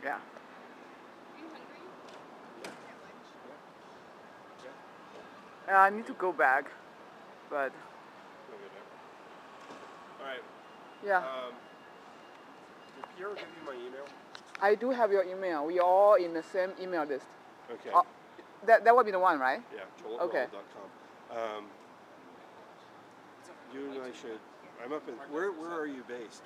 Yeah. Are you hungry? Yeah, I need to go back, but All right. yeah. Did Pierre give you my email? I do have your email. We all in the same email list. Okay. That would be the one, right? Yeah, Okay. joel@rawl.com. You and I should. I'm up in. Where are you based?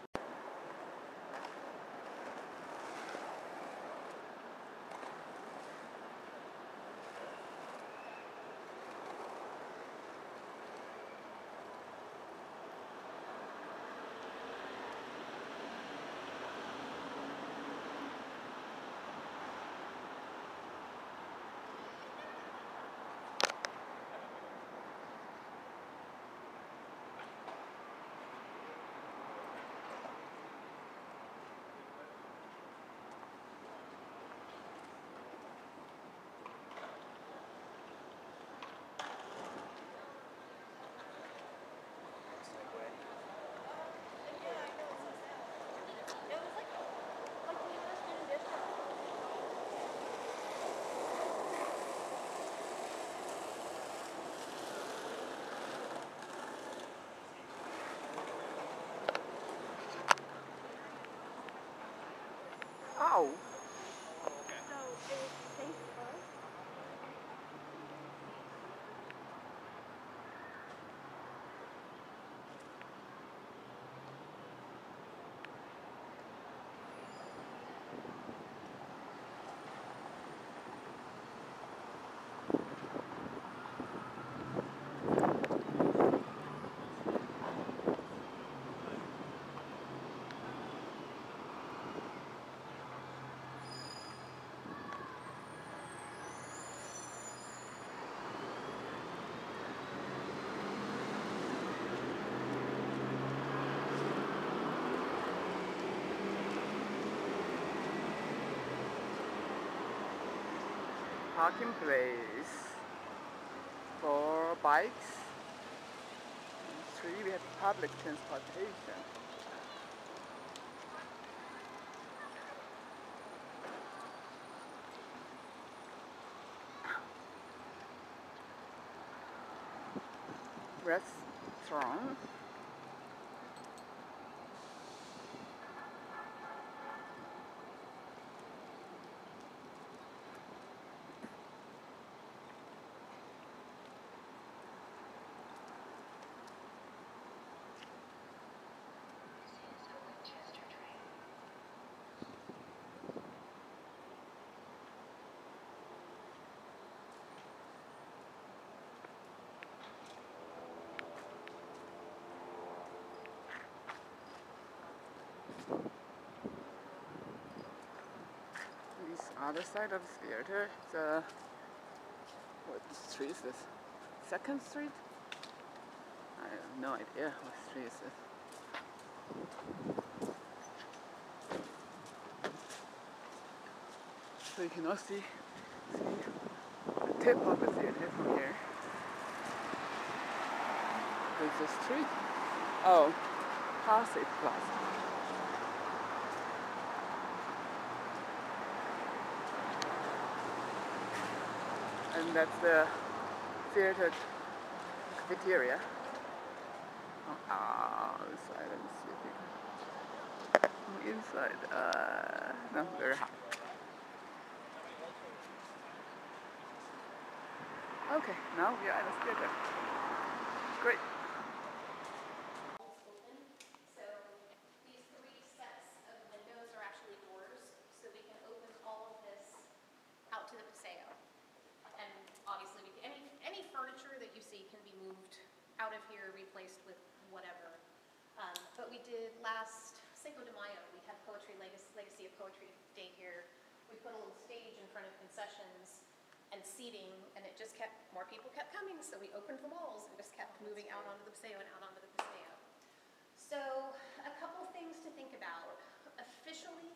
Ow. Parking place for bikes. And 3, we have public transportation. Restaurant. This other side of the theater, what street is this? 2nd Street? I have no idea what street is this. So you cannot see the tip of the theater from here. There's the street. Oh, Passage Plaza. And that's the theater cafeteria. Outside, let me see if you can. Inside, no, very hot. Okay, now we are at the theater. Great. So these 3 sets of windows are actually doors, so we can open all of this out to the Paseo. And obviously, any furniture that you see can be moved out of here, replaced with whatever. But we did last Cinco de Mayo, we had Legacy of Poetry Day here. We put a little stage in front of concessions and seating, and it just more people kept coming, so we opened the walls and just kept moving out onto the Paseo and out onto the Paseo. So a couple things to think about. Officially,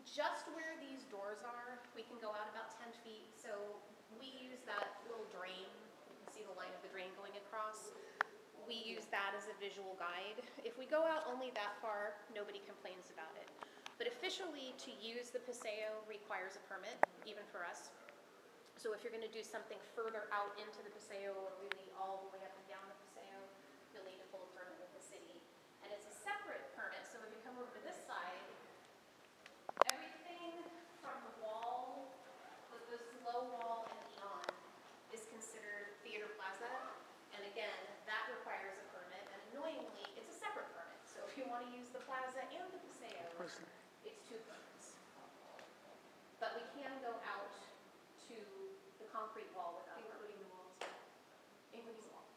just where these doors are, we can go out about 10 feet. So we use that little drain. You can see the line of the drain going across. We use that as a visual guide. If we go out only that far, nobody complains about it. But officially, officially, to use the Paseo requires a permit, even for us. So if you're gonna do something further out into the Paseo, or really all the way up and down the Paseo, you'll need to pull a permit with the city. And it's a separate permit, so if you come over to this side, everything from the wall, the slow wall and beyond, is considered Theater Plaza. And again, that requires a permit, and annoyingly, it's a separate permit. So if you wanna use the plaza and the Paseo, it's 2 permits. But we can go out to the concrete wall without a permit. Including the walls. Including the wall.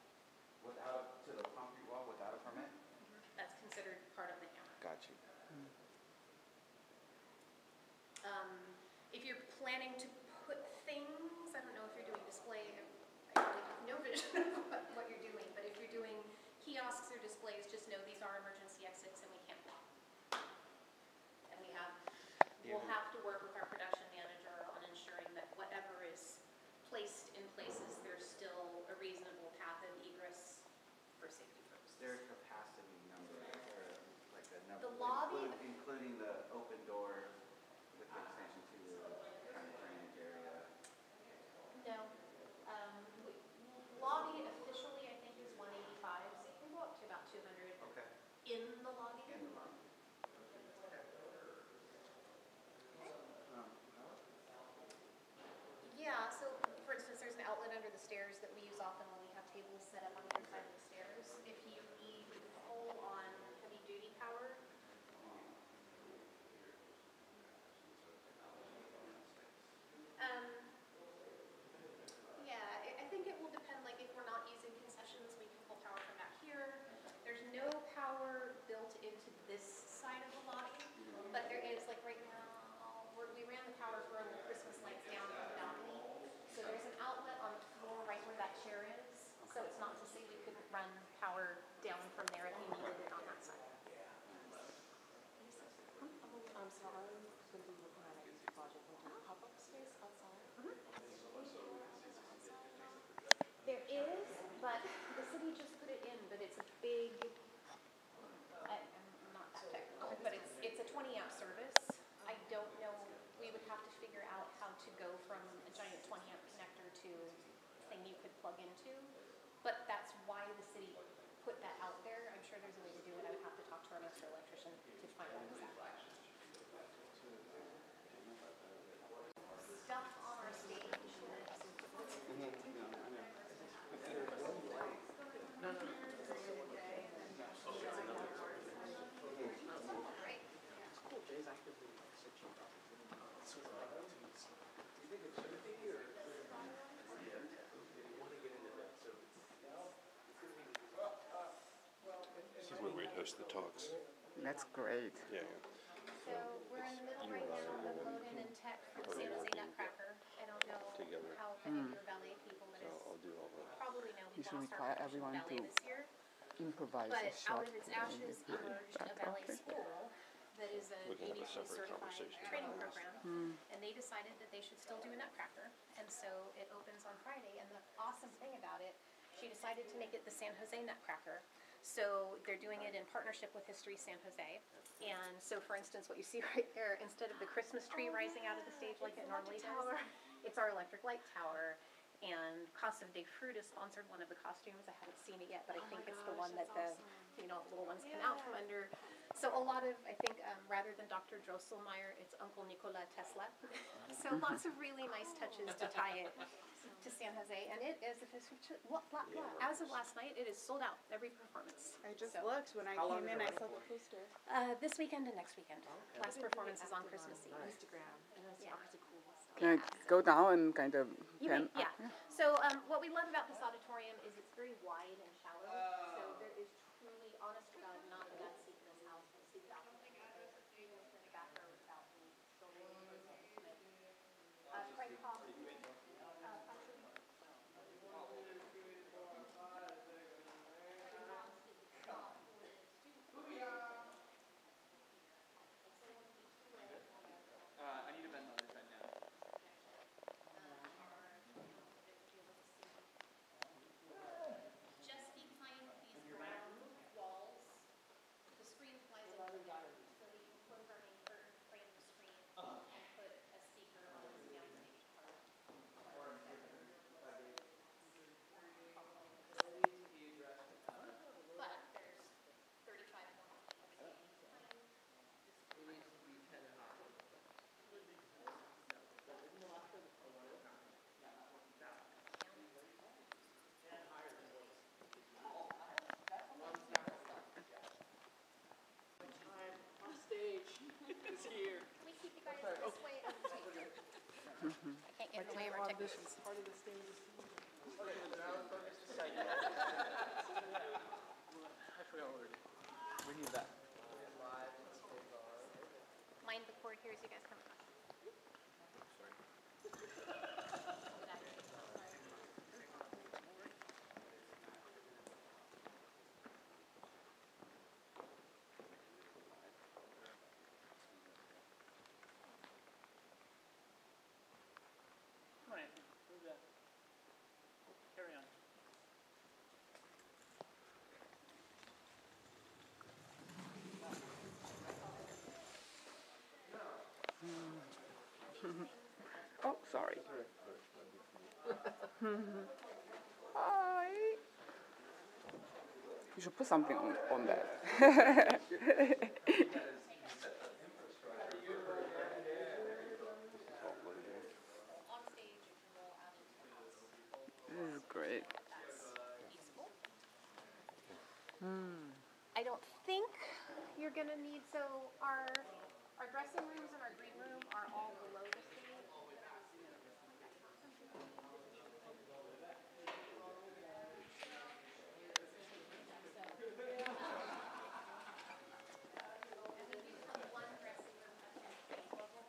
Without, to the concrete wall without a permit? That's considered part of the hammer. Got you. If you're planning to put things, I don't know if you're doing display, I really have no vision of what you're doing, but if you're doing kiosks or displays, just know these are emergency exits and we can't block. And we'll have to work with our production manager on ensuring that whatever is placed in places, there's still a reasonable path of egress for safety purposes. Is there a capacity number or like a number? The lobby- Including the open door with the extension to the kind of drainage area? No. Lobby officially, I think, is 185, so you can go up to about 200 Okay. in the lobby. In the lobby. Yeah, so for instance, there's an outlet under the stairs that we use often when we have tables set up on the other side of the stairs. If you need full-on heavy-duty power, yeah, I think it will depend, like if we're not using concessions, we can pull power from back here. There's no power built into this side of the lobby, but there is, like right now, we ran the power for the Christmas lights down from the balcony. So there's an outlet on the floor right where that chair is. So it's not to say we couldn't run power down from there if you needed it on that side. I'm sorry, going to be looking at this project with a pop-up space outside. There is, but the city just put it in, but it's a big, I'm not that technical, but it's a 20 amp service. I don't know, we would have to figure out how to go from a giant 20 amp connector to a thing you could plug into. But that's why the city put that out there. I'm sure there's a way to do it. I would have to talk to our master electrician to find out exactly. Stuff on our stage. Right. This is where we'd host the talks. That's great. Yeah. So we're in the middle right now of load-in and tech for the San Jose Nutcracker. I don't know Together. how many of your ballet people, but So it's I'll do all the. probably know we You should lost require our everyone ballet to this year. Improvise But a out shot. of its ashes emerged a ballet Okay. school that is an We can have a ABQ separate certified conversation training about this. program. And they decided that they should still do a Nutcracker. And so it opens on Friday. And the awesome thing about it, she decided to make it the San Jose Nutcracker. So they're doing it in partnership with History San Jose. And so for instance, what you see right there, instead of the Christmas tree rising out of the stage like it normally does, it's our electric light tower. And Casa de Fruit has sponsored one of the costumes. I haven't seen it yet, but I think it's the one that the little ones come out from under. So a lot of, I think, rather than Dr. Drosselmeyer, it's Uncle Nikola Tesla. So lots of really nice touches to tie it to San Jose. And it is, as of last night, it is sold out every performance. I just So, looked when I How long came is in, it I saw running the poster. This weekend and next weekend. Last performance is on Christmas Eve. Instagram, and I saw Yeah. it's cool stuff. Can I go down and kind of You may, pan yeah. So what we love about this auditorium is it's very wide and shallow. So there is truly, honest to God, not a bad seat in this house. The seat balcony. In the back row is balcony. Craig Cobb. I need to bend on this right now. Just behind these brown walls, the screen flies over the so we can close our main curtain, frame auditions. Part of the stage. I forgot what we need that. Mind the cord here as you guys come across. Come on, Anthony. Move that. Carry on. Oh, sorry. Hi. You should put something on that. On stage, you can roll out into the house. This is great. That's useful. I don't think you're gonna need, so our dressing rooms and our green room are all below the stage. One dressing room up at stage level.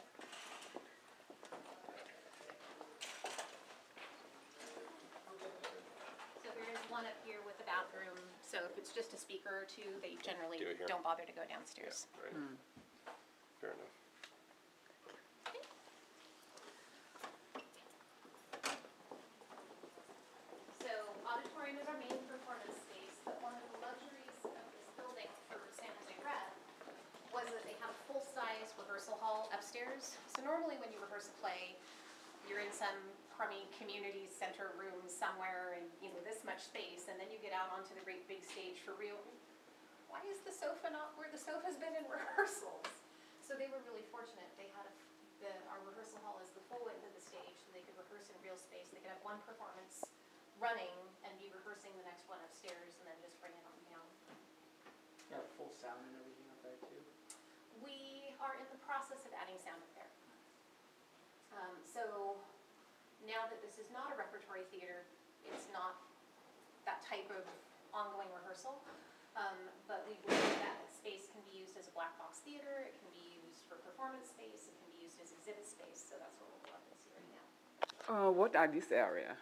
So there is one up here with a bathroom, so if it's just a speaker or two, they generally Do it here. don't bother to go downstairs. Right. Fair enough. So auditorium is our main performance space, but one of the luxuries of this building for San Jose Rep was that they have a full-size rehearsal hall upstairs. So normally when you rehearse a play, you're in some crummy community center room somewhere and, you know, this much space, and then you get out onto the great big stage for real. Why is the sofa not where the sofa's been in rehearsals? So they were really fortunate. They had our rehearsal hall is the full width of the stage, so they could rehearse in real space. They could have one performance running and be rehearsing the next one upstairs and then just bring it on down. Yeah, full sound and everything up there too. We are in the process of adding sound up there. So now that this is not a repertory theater, it's not that type of ongoing rehearsal. But we believe that space can be used as a black box theater, it can be used for performance space, it can be used as exhibit space, so that's what we'll go up and see right now. What are this area?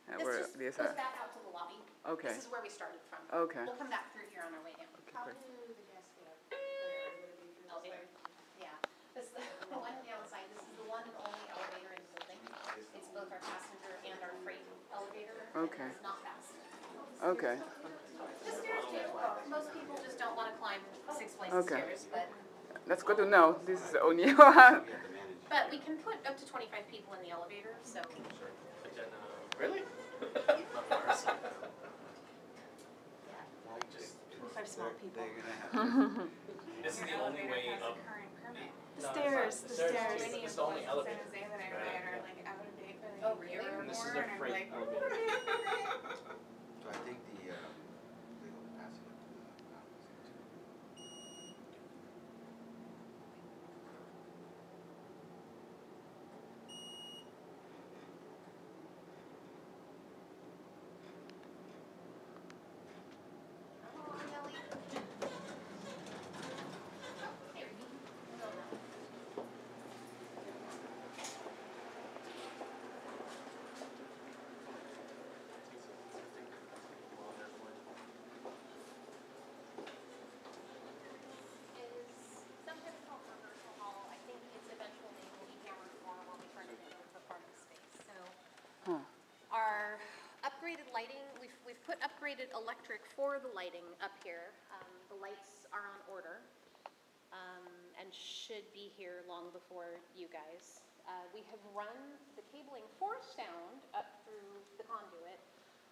This just goes back out to the lobby. Okay. This is where we started from. Okay. We'll come back through here on our way down. How great. do the guests get up? Are they gonna be through this Elevator. way? Yeah, this is the one downside, this is the one and only elevator in the building. It's both our passenger and our freight elevator. and Okay. It's not fast. Okay. The stairs do, most people just don't want to climb 6 flights of Okay. stairs, but That's good to know. This is the only one. we can put up to 25 people in the elevator, so. Really? 25 small people. They're gonna have This is the only way up. The stairs, the stairs. It's the only elevator. Oh, really? And this is a freight elevator. So I think the legal capacity of the conference too. Come on, Nelly. Here, you can go now. Is sometimes called rehearsal hall. I think its eventual name will be Hammered Form when we turn it into a performance space. So Huh. our upgraded lighting, we've put upgraded electric for the lighting up here. The lights are on order and should be here long before you guys. We have run the cabling for sound up through the conduit,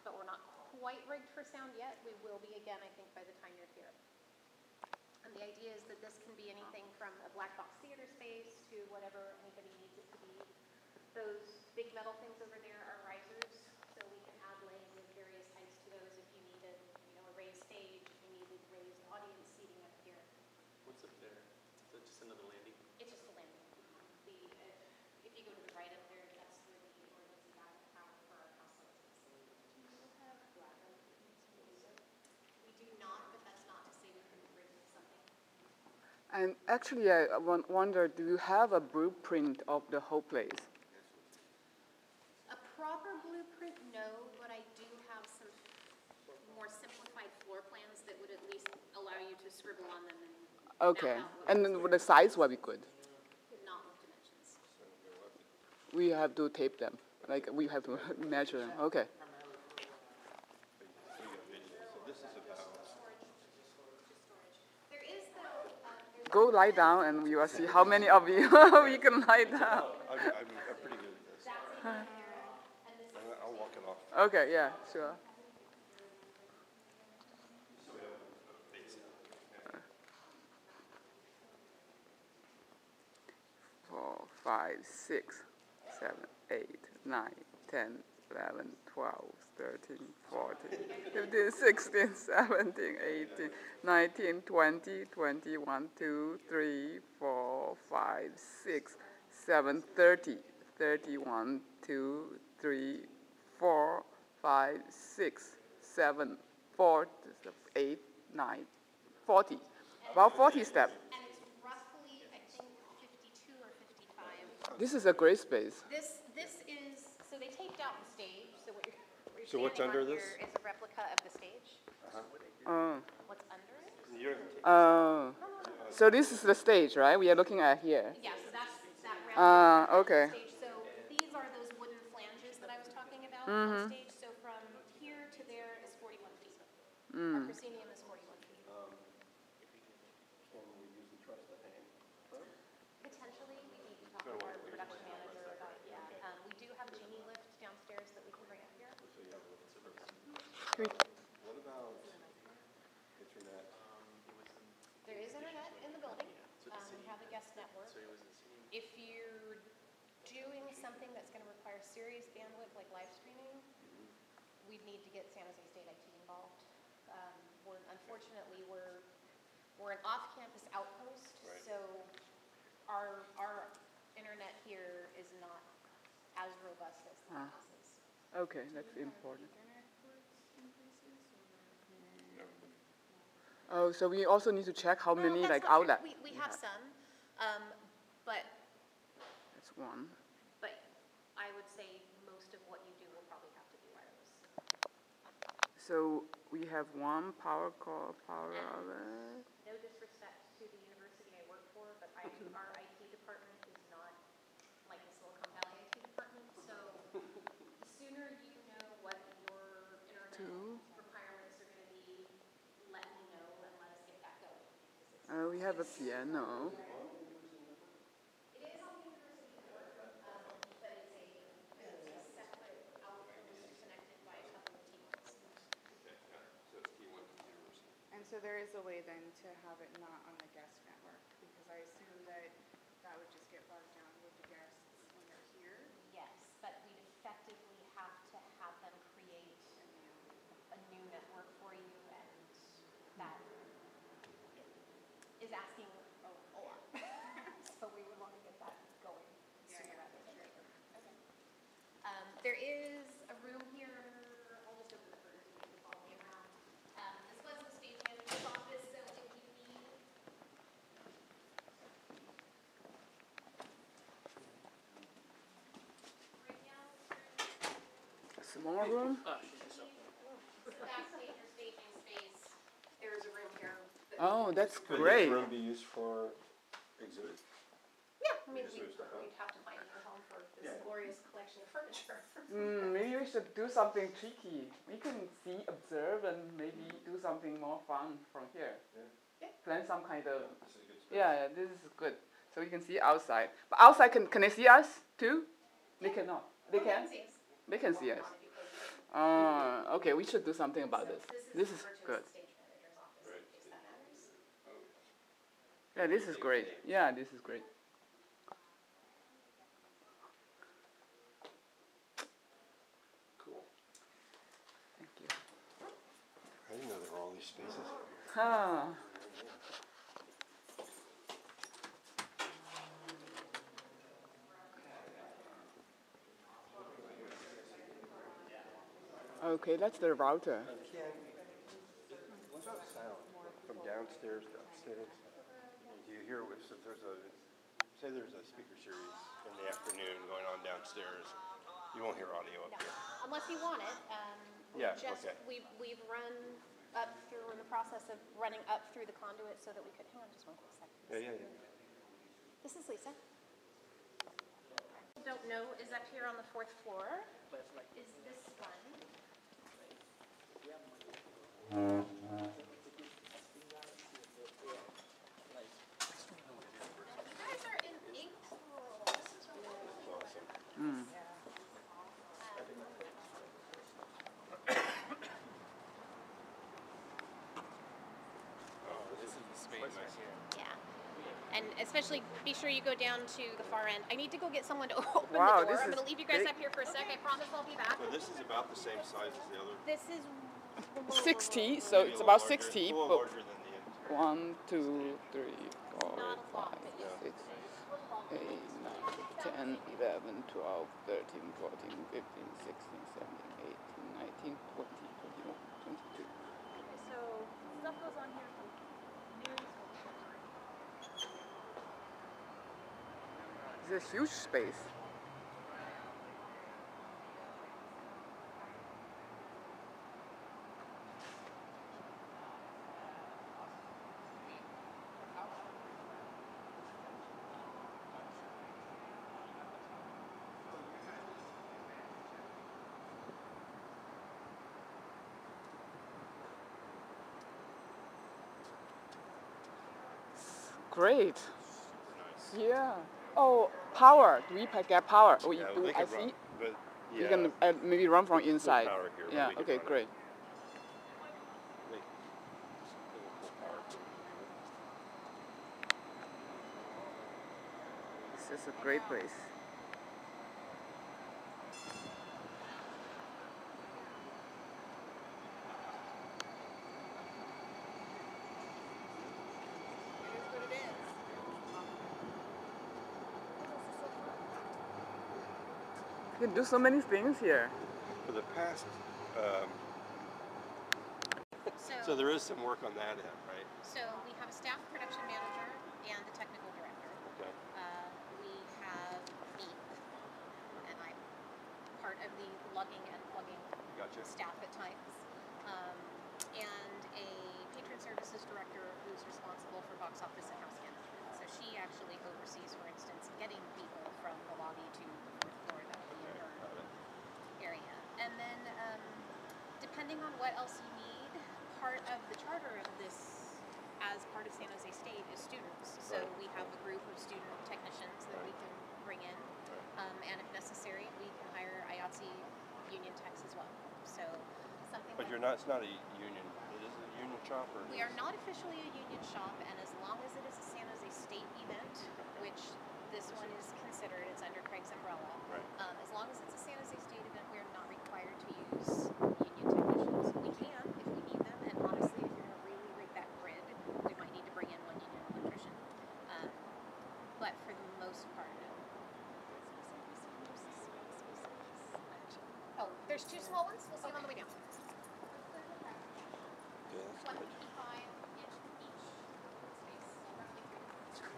but we're not quite rigged for sound yet. We will be again, I think, by the time you're here. And the idea is that this can be anything from a black box theater space to whatever anybody needs it to be. Those big metal things over there are risers, so we can add legs of various heights to those if you needed, you know, a raised stage, if you needed raised audience seating up here. What's up there? Is that just another landing? It's just a landing. If you go to the right up there, that's where the emergency bathroom And actually, I wonder, do you have a blueprint of the whole place? A proper blueprint, no, but I do have some more simplified floor plans that would at least allow you to scribble on them and Okay, map out what and then the size will be good. not with dimensions. We have to tape them, like we have to measure them. Okay. There is though, there's Go lie down, and you will see how many of you we can lie down. I'm pretty good at this. I'll walk it off. Okay, yeah, sure. 4, 5, 6, 7, 8, 9, 10, 11, 12, 13, 14, 15, 16, 17, 18, 19, 20, 21, 2, 3, 4, 5, 6, 7, 30, 31, 2, 3, 4, 5, 6, 7, 4, 8, 9, 40. About 40 steps. and it's roughly, I think, 52 or 55. This is a great space. This is, so they taped out the stage, so what you're So what's standing under on this? here is a replica of the stage. Oh. What's under it? You're gonna take Oh. So this is the stage, right? We are looking at here. Yeah, so that's that round Okay. stage. So these are those wooden flanges that I was talking about on stage. So from here to there is 41 feet. Our proscenium is 41 feet. Can we use the truss to hang? Potentially, we need to talk to our production manager about, yeah. We do have a genie lift downstairs that we can bring up here. What about internet? There is internet in the building. We have a guest network. If you're doing something that's going to require serious bandwidth, like live streaming, we'd need to get San Jose State IT involved. Unfortunately, we're an off-campus outpost, Right. so our internet here is not as robust as the campuses. Okay, that's important. Oh, so we also need to check how Well, many that's like not fair. outlets. We have some, but That's one. I would say most of what you do will probably have to be wireless. So we have one power outlet. No disrespect to the university I work for, but our IT department is not like the Silicon Valley IT department. So the sooner you know what your internet Two. requirements are going to be, let me know and let us get that going. Because We have a piano. it is on the university board, but it's a separate outlet which is connected by a couple of T1s. And so there is a way then to have it not on the guest network, because I assume that that would just get bogged down with the guests when they're here. Yes, but we'd effectively have to have them create a new network for you, and that is asking a lot. So we would want to get that going sooner rather than later. There is a room here, I'll just open the curtains and you can follow me around. This was the stage manager's office, so if you need right now, Small room. backstage or staging space, there is a room here. Oh, that's Could great. this room be used for exhibits? Yeah, I mean, Just move stuff we'd have to find a home for this glorious collection of furniture. Maybe we should do something tricky. We can see, observe, and maybe do something more fun from here. Yeah. Plan some kind of. This is a good space. Yeah, this is good. So you can see outside. But outside, can they see us too? They cannot. They can. They can see us. Okay, we should do something about this. This is good. Stage manager's office, in case that matters. Yeah, this is great. Yeah, this is great. Cool. Thank you. I didn't know there were all these spaces. Ah. Okay, that's the router. What about sound? From downstairs to upstairs? You you hear, if there's a, say there's a speaker series in the afternoon going on downstairs, you won't hear audio up No, here. unless you want it. Yeah, okay. We've run up through, we're in the process of running up through the conduit so that we could, hang on just one quick second. Yeah. This is Lisa. Don't know is up here on the 4th floor. Is this one. You guys are in April. This is really Mm. This is the space right here. Yeah. And especially be sure you go down to the far end. I need to go get someone to open Wow, the door. this I'm is going to leave you guys big. up here for a sec. I promise I'll be back. So this is about the same size as the other. This is 60, so Maybe it's a about little larger, 60. A little But larger than the interior. 1, 2, 3, 4, Not a lot, 5, but yeah. 6, 8, 9, 10, 11, 12, 13, 14, 15, 16, 17, 18, 19, 20, 21, 22. So stuff goes on here from news. It's a huge space. Great. Super nice. Yeah. Oh, power. Do we get power? Oh, Yeah, do they I could see? run, but You yeah, can maybe run from there's inside. power here, but Yeah. we could Okay. run it. Great. They could pull power from This is a great place. It is what it is. You can do so many things here. For the past, so there is some work on that end, right? So we have a staff production manager and the technical director. Okay. We have me, and I'm part of the lugging and plugging Gotcha. staff at times, and a patron services director who's responsible for box office and house management. So she actually oversees, for instance, getting people from the lobby to the 4th floor, that would be in her area. And then, depending on what else you need, part of the charter of this, as part of San Jose State, is students. So Right. we have a group of student technicians that we can bring in, and if necessary, we can hire IATSE union techs as well. So something. But like you're not. It's not a union. It is a union shop, or We are not officially a union shop, and as long as it is a San Jose State event, which this one is considered, it's under Craig's umbrella. Right. As long as it's a San Jose State event, we are not required to use union technicians. We can if we need them, and honestly, if you're going to really rig that grid, we might need to bring in one union electrician. But for the most part, no. Oh, there's 2 small ones. We'll see them on the way down. Yeah, that's good. 25 inch each space, so roughly 3.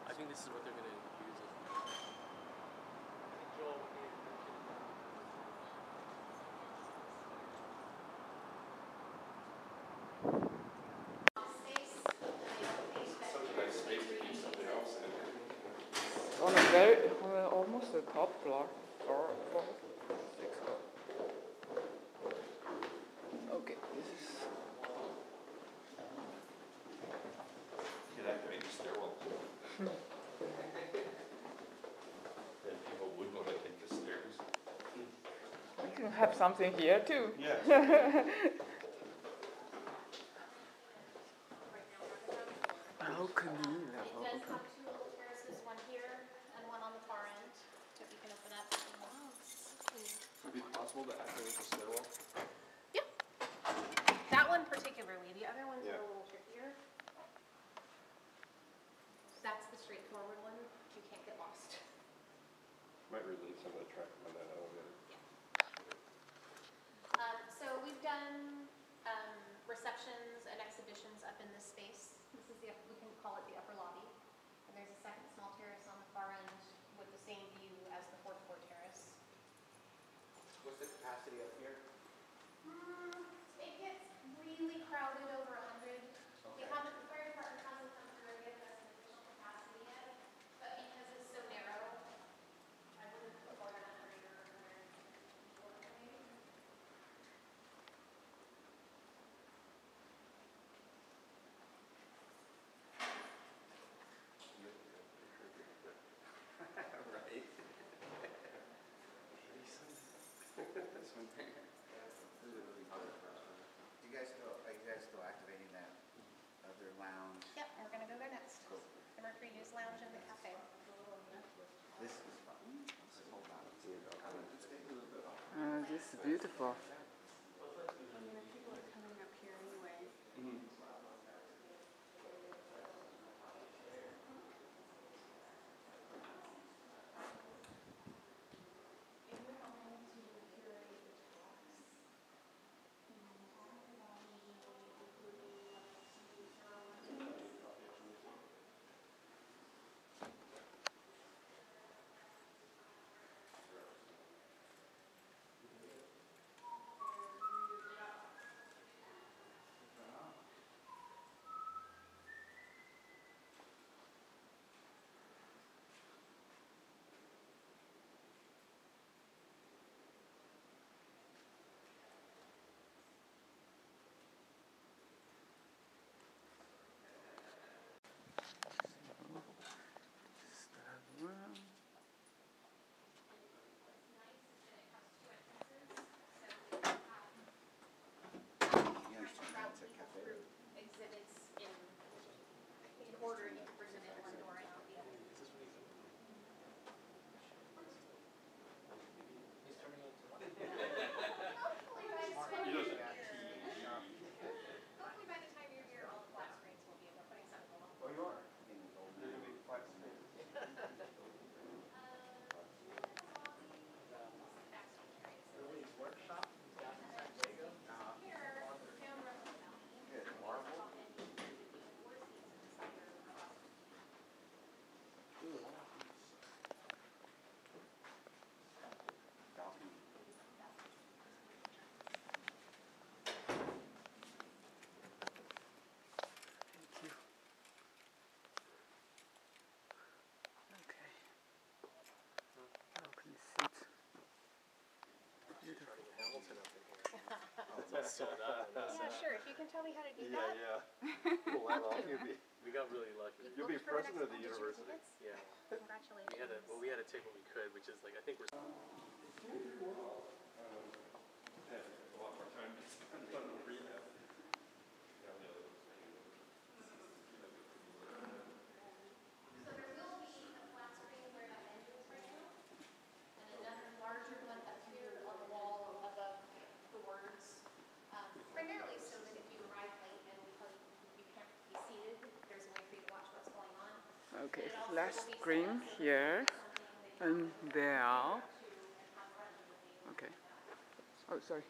I think this is what they're gonna use it. On almost the top floor. Floor 6 floor. Okay, this is. You'd have to make a stairwell. Then people would want to take the stairs. We can have something here too. Yes. Balcony It level. does have 2 little terraces, one here and one on the far end, that we can open up. Would it be possible to activate the stairwell? Yeah. That one particularly, the other ones Yeah. are a little trickier. That's the straightforward one, you can't get lost. Might release some of the traffic on that elevator. So we've done receptions and exhibitions up in this space. This is the, we can call it the upper lobby. And there's a second small terrace on the far end with the same view as the fourth floor terrace. What's the capacity up here? It gets really crowded over 100. They haven't, the fire department hasn't come through and given us an official capacity yet, but because it's so narrow, I wouldn't put more than 100 or 100 people maybe. Right. This one there. This is really hard for us. Are you guys still activating that other lounge? Yep, and we're gonna go there next. Cool. The Mercury News Lounge and the cafe. This is fun. This whole lounge. This is beautiful. I mean, if people are coming up here anyway. Exhibits in order, you can present it one door and out the other. He's turning into one. Hopefully by the time He you're doesn't. here, hopefully by the time you're here, all the flat screens will be in, we're putting something along. Oh, you are? They're gonna be flat screen. Lily's workshop down in San Diego. Here, down Roosevelt. Good. Marble? Balcony. Thank you. Okay. Balcony seat. Beautiful. Hamilton up in here. It's all sold out. Yeah, sure, if you can tell me how to do that. Yeah. Pull that off, We got really lucky. you'll be Booked for the president of next the one. Did you university. tickets? Yeah. Congratulations. We had to take what we could, which is like, I think we're. Have a lot more time to spend on the rehab. So there will be a flat screen where that menu is right now, and another larger one up here on the wall above the words. Primarily so that if you arrive late and because you can't be seated, there's a way for you to watch what's going on. Okay, And it also flat will be set screen up so that here if there's something that you and there. want to and have fun with. Okay. Oh, sorry.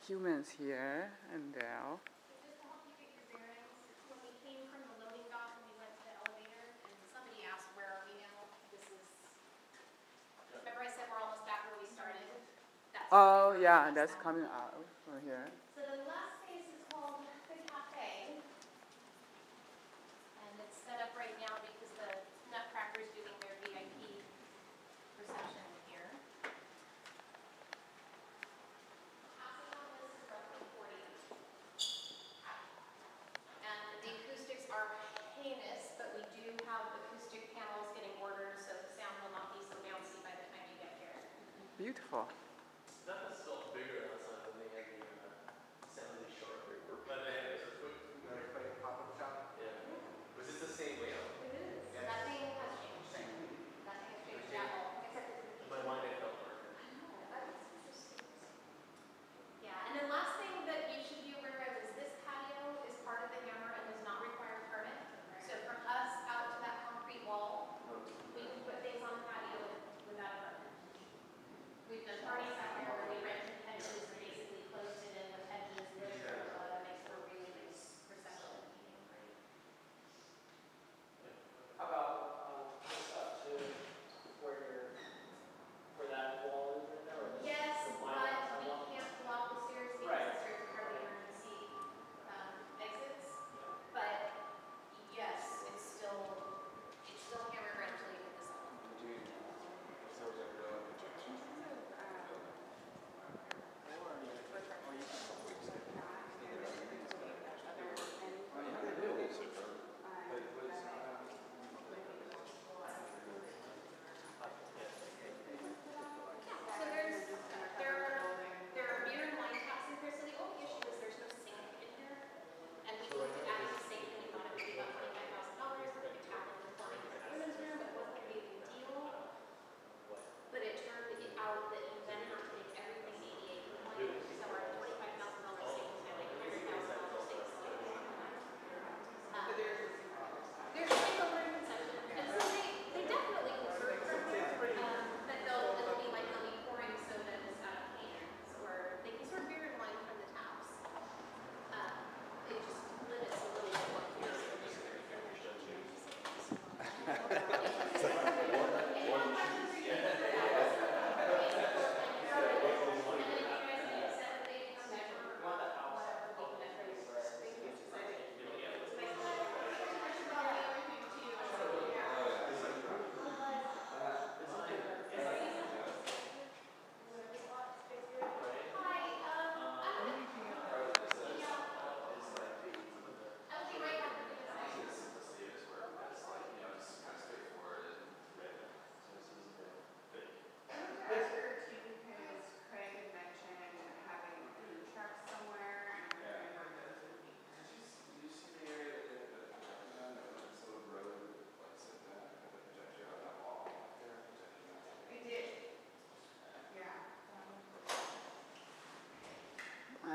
Humans here and there. Just to help you get your bearings, when we came from the loading dock and we went to the elevator, and somebody asked, where are we now? This is, remember I said we're almost back where we started? That's Oh, where we yeah, are that's now. coming out from here. So the last space is called the cafe. And it's set up right now because the Nutcracker's doing their VIP reception here. Passing on this is roughly 40. And the acoustics are heinous, but we do have acoustic panels getting ordered, so the sound will not be so bouncy by the time you get here. Beautiful. That was still bigger outside when they had the assembly shop. But they had a Pop-up shop? Yeah. Was it the same layout? Nothing has changed. Nothing has changed at all, except it's In my mind, it felt darker. yeah, and then last thing that you should be aware of is this patio is part of the Hammer and does not require a permit.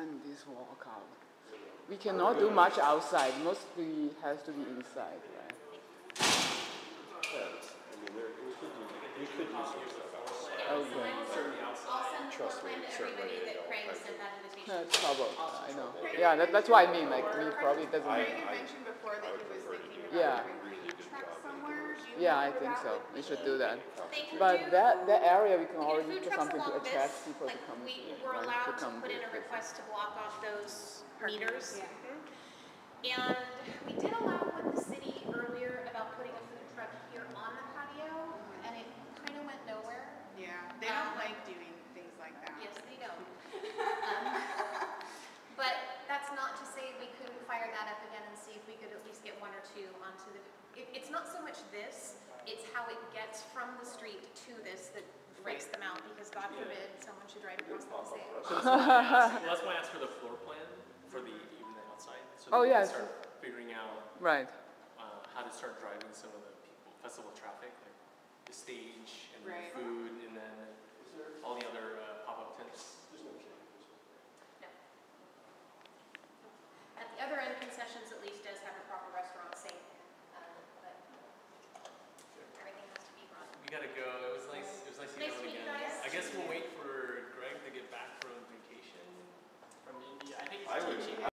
time this walkout. We cannot do much outside. Mostly has to be inside, right? I mean, we could use some stuff outside. Okay. I'll send the floor Trust me, plan to certainly everybody they that don't Craig like sent it. that invitation. That's trouble. I know. Yeah, that's what I mean. Like, we probably doesn't. Craig had mentioned before that he was thinking about Yeah. having a food truck somewhere. Do you Yeah, know I where think that so. would We be? should do that. They can But do, that area we can we can already do food put trucks something to along attract this, people like, to come we here. were right? allowed to come put in a visit. request to block off those meters. Yeah. And we did allow with the city earlier about putting a food truck here on the patio, and it kind of went nowhere. Yeah, they don't like doing things like that. Yes, they don't. But that's not to say we couldn't fire that up again and see if we could at least get one or two onto the, it's not so much this, it's how it gets from the street to this that freaks them out, because God forbid someone should drive across the Paseo. So that's why I asked for the floor plan for the even the outside, so Oh, that we yes. can start figuring out Right. how to start driving some of the people, festival traffic, like the stage and then Right. the food and then all the other pop-up tents. No. At the other end, concessions at least does have a proper restaurant sink, but everything has to be run. We gotta go. It was nice. It was nice Nice to to meet meet you you again. guys. I guess we'll wait for Greg to get back from vacation. From India, I think I he's would- teaching.